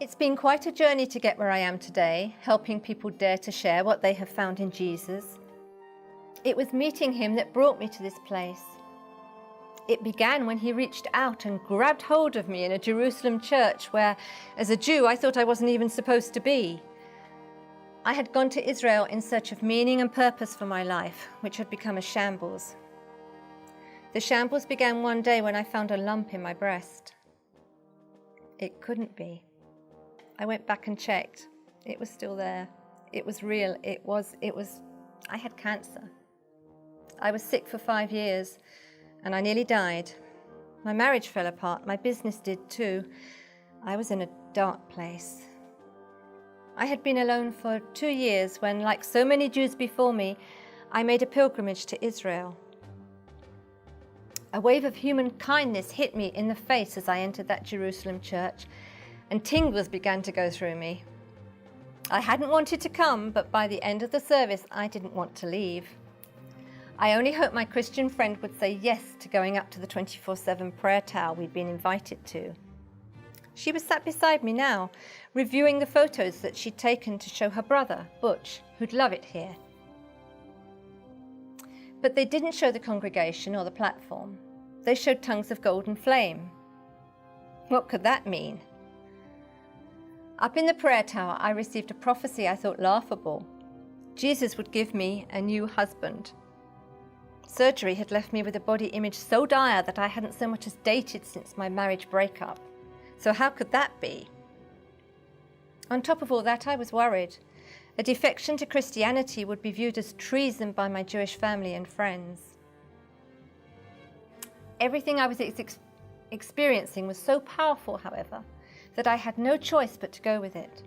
It's been quite a journey to get where I am today, helping people dare to share what they have found in Jesus. It was meeting him that brought me to this place. It began when he reached out and grabbed hold of me in a Jerusalem church where, as a Jew, I thought I wasn't even supposed to be. I had gone to Israel in search of meaning and purpose for my life, which had become a shambles. The shambles began one day when I found a lump in my breast. It couldn't be. I went back and checked. It was still there. It was real. I had cancer. I was sick for 5 years and I nearly died. My marriage fell apart. My business did too. I was in a dark place. I had been alone for 2 years when, like so many Jews before me, I made a pilgrimage to Israel. A wave of human kindness hit me in the face as I entered that Jerusalem church, and tingles began to go through me. I hadn't wanted to come, but by the end of the service, I didn't want to leave. I only hoped my Christian friend would say yes to going up to the 24/7 prayer tower we'd been invited to. She was sat beside me now, reviewing the photos that she'd taken to show her brother, Butch, who'd love it here. But they didn't show the congregation or the platform. They showed tongues of golden flame. What could that mean? Up in the prayer tower, I received a prophecy I thought laughable. Jesus would give me a new husband. Surgery had left me with a body image so dire that I hadn't so much as dated since my marriage breakup. So how could that be? On top of all that, I was worried. A defection to Christianity would be viewed as treason by my Jewish family and friends. Everything I was experiencing was so powerful, however, that I had no choice but to go with it.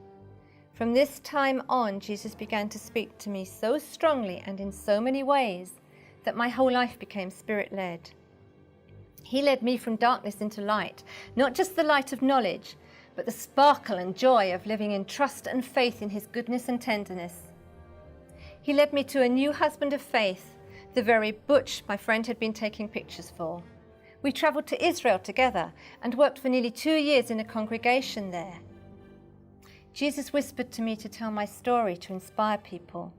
From this time on, Jesus began to speak to me so strongly and in so many ways that my whole life became Spirit-led. He led me from darkness into light, not just the light of knowledge, but the sparkle and joy of living in trust and faith in his goodness and tenderness. He led me to a new husband of faith, the very Butch my friend had been taking pictures for. We travelled to Israel together and worked for nearly 2 years in a congregation there. Jesus whispered to me to tell my story to inspire people.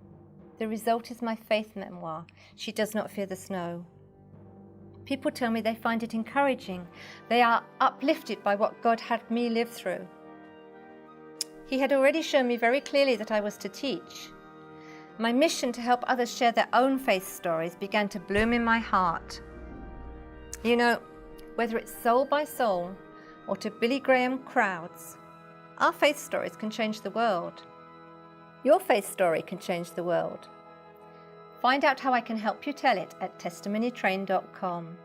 The result is my faith memoir, She Does Not Fear the Snow. People tell me they find it encouraging. They are uplifted by what God had me live through. He had already shown me very clearly that I was to teach. My mission to help others share their own faith stories began to bloom in my heart. You know, whether it's soul by soul or to Billy Graham crowds, our faith stories can change the world. Your faith story can change the world. Find out how I can help you tell it at testimonytrain.com.